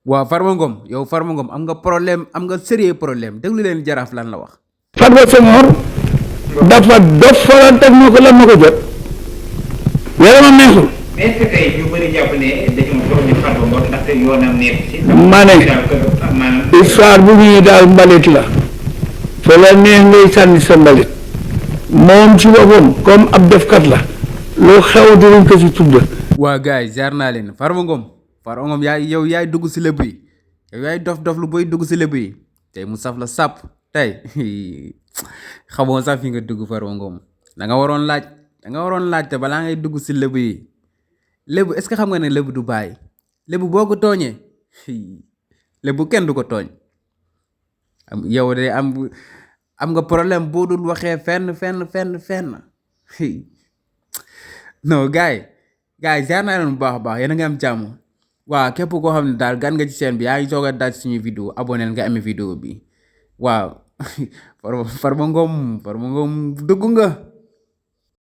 waaw Farba Ngom yow Farba Ngom am nga problème am nga sérieux problème déglu leen jaraaf lan la wax. Farba Senghor dafa dof farante moo ko lan ma ko jot yaramam neexul. mais est-ce que tey ñu bëri jàpp ne dañoo tooñ Farba Ngom ndaxte yoonam neex ci. ma ne histoire bu ñuy daal mbalit la fa la neex ngay sànni sa mbalit moom ci boppam comme ab defkat la lu xew dinañ ko ci tudd. waa gars yi jaar naa leen Farba Ngom yaay dugg si lébu yi yow yaay dof lu boy dugg si lébu yi tey mu saf la sàpp tey xamoo sax fi nga dugg Farba Ngom da nga waroon laaj te balaa ngay dugg si lébu yi lébu est-ce que xam nga ne lébu du bàyyi lébu boo ko tooñee lébu kenn du ko tooñ yow de am nga problème boo dul waxee fenn non gars yi jaar naa leen bu baax a baax yéen a ngi am jàmm waaw képp koo xam ne daal gan nga ci chaîne bi yaa ngi soog a daal suñu vidéo abonné nga amee vidéo bi waaw Farba Ngom dugg nga